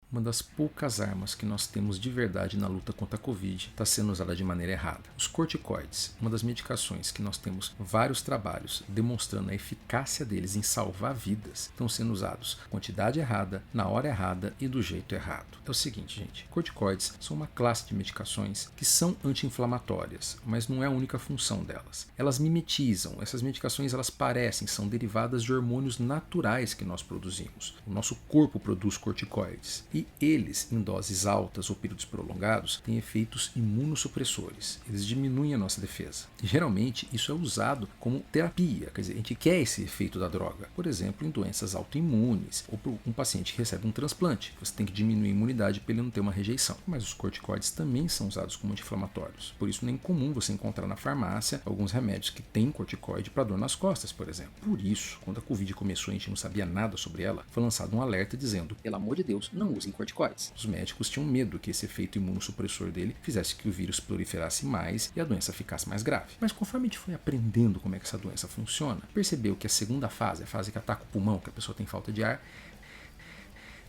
Uma das poucas armas que nós temos de verdade na luta contra a Covid está sendo usada de maneira errada. Os corticoides, uma das medicações que nós temos vários trabalhos demonstrando a eficácia deles em salvar vidas, estão sendo usados na quantidade errada, na hora errada e do jeito errado. É o seguinte, gente, corticoides são uma classe de medicações que são anti-inflamatórias, mas não é a única função delas. Elas mimetizam, essas medicações elas parecem, são derivadas de hormônios naturais que nós produzimos. O nosso corpo produz corticoides. E eles, em doses altas ou períodos prolongados, têm efeitos imunossupressores. Eles diminuem a nossa defesa. E, geralmente, isso é usado como terapia, quer dizer, a gente quer esse efeito da droga. Por exemplo, em doenças autoimunes, ou para um paciente que recebe um transplante. Você tem que diminuir a imunidade para ele não ter uma rejeição. Mas os corticoides também são usados como anti-inflamatórios. Por isso, nem é comum você encontrar na farmácia alguns remédios que têm corticoide para dor nas costas, por exemplo. Por isso, quando a Covid começou e a gente não sabia nada sobre ela, foi lançado um alerta dizendo: pelo amor de Deus, não usem corticoides. Os médicos tinham medo que esse efeito imunossupressor dele fizesse que o vírus proliferasse mais e a doença ficasse mais grave. Mas conforme a gente foi aprendendo como é que essa doença funciona, percebeu que a segunda fase, a fase que ataca o pulmão, que a pessoa tem falta de ar,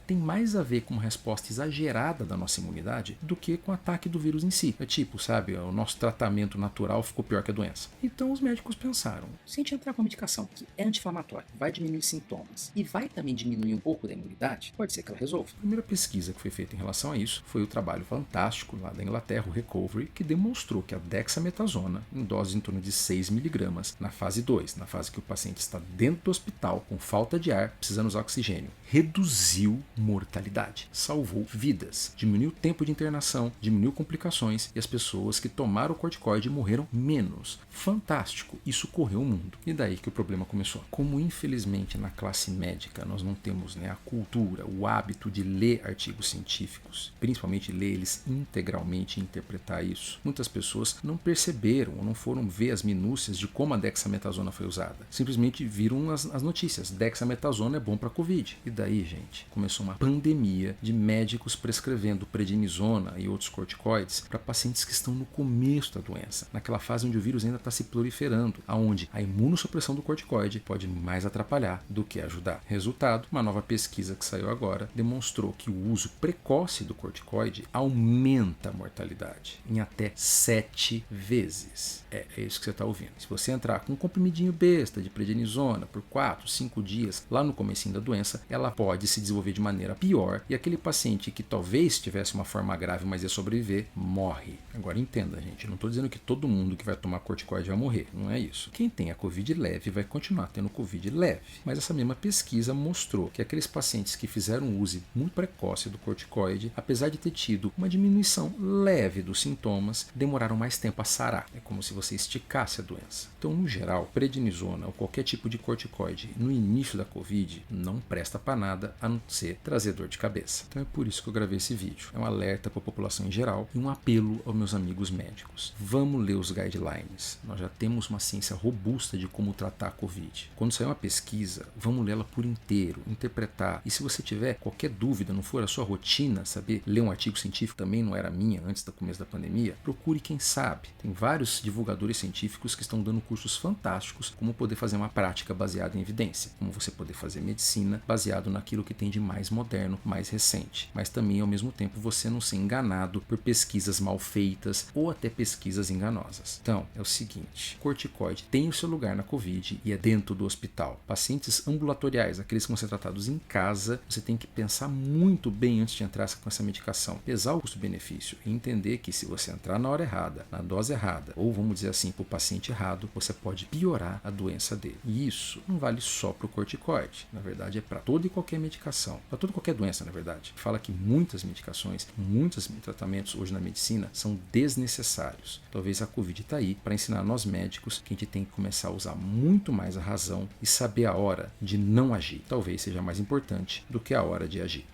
tem mais a ver com uma resposta exagerada da nossa imunidade do que com o ataque do vírus em si. É tipo, sabe, o nosso tratamento natural ficou pior que a doença. Então os médicos pensaram, se a gente entrar com uma medicação que é anti-inflamatória, vai diminuir sintomas e vai também diminuir um pouco da imunidade, pode ser que ela resolva. A primeira pesquisa que foi feita em relação a isso foi o trabalho fantástico lá da Inglaterra, o Recovery, que demonstrou que a dexametasona, em doses em torno de 6 mg, na fase 2, na fase que o paciente está dentro do hospital, com falta de ar, precisando usar oxigênio, reduziu mortalidade, salvou vidas, diminuiu o tempo de internação, diminuiu complicações e as pessoas que tomaram o corticoide morreram menos. Fantástico, isso correu o mundo. E daí que o problema começou. Como infelizmente na classe médica nós não temos a cultura, o hábito de ler artigos científicos, principalmente ler eles integralmente e interpretar isso, muitas pessoas não perceberam ou não foram ver as minúcias de como a dexametasona foi usada. Simplesmente viram as notícias, dexametasona é bom para Covid. E daí, gente, começou uma pandemia de médicos prescrevendo prednisona e outros corticoides para pacientes que estão no começo da doença, naquela fase onde o vírus ainda está se proliferando, aonde a imunossupressão do corticoide pode mais atrapalhar do que ajudar. Resultado, uma nova pesquisa que saiu agora demonstrou que o uso precoce do corticoide aumenta a mortalidade em até 7 vezes. É isso que você está ouvindo. Se você entrar com um comprimidinho besta de prednisona por 4, 5 dias lá no comecinho da doença, ela pode se desenvolver de maneira pior e aquele paciente que talvez tivesse uma forma grave, mas ia sobreviver, morre. Agora entenda, gente, eu não estou dizendo que todo mundo que vai tomar corticoide vai morrer, não é isso. Quem tem a Covid leve vai continuar tendo Covid leve, mas essa mesma pesquisa mostrou que aqueles pacientes que fizeram uso muito precoce do corticoide, apesar de ter tido uma diminuição leve dos sintomas, demoraram mais tempo a sarar. É como se você esticasse a doença. Então, no geral, prednisona ou qualquer tipo de corticoide no início da Covid não presta para nada a não ser trazer dor de cabeça. Então é por isso que eu gravei esse vídeo. É um alerta para a população em geral e um apelo aos meus amigos médicos. Vamos ler os guidelines. Nós já temos uma ciência robusta de como tratar a Covid. Quando sair uma pesquisa, vamos lê-la por inteiro, interpretar. E se você tiver qualquer dúvida, não for a sua rotina, saber ler um artigo científico também não era minha antes do começo da pandemia, procure quem sabe. Tem vários divulgadores científicos que estão dando cursos fantásticos como poder fazer uma prática baseada em evidência, como você poder fazer medicina baseado naquilo que tem de mais moderno, mais recente, mas também ao mesmo tempo você não ser enganado por pesquisas mal feitas ou até pesquisas enganosas. Então, é o seguinte, corticoide tem o seu lugar na Covid e é dentro do hospital. Pacientes ambulatoriais, aqueles que vão ser tratados em casa, você tem que pensar muito bem antes de entrar com essa medicação, pesar o custo-benefício e entender que se você entrar na hora errada, na dose errada, ou vamos dizer assim, para o paciente errado, você pode piorar a doença dele. E isso não vale só para o corticoide, na verdade é para toda e qualquer medicação, para toda e qualquer doença, na verdade. Fala que muitas medicações, muitos tratamentos hoje na medicina são desnecessários. Talvez a Covid está aí para ensinar nós médicos que a gente tem que começar a usar muito mais a razão e saber a hora de não agir. Talvez seja mais importante do que a hora de agir.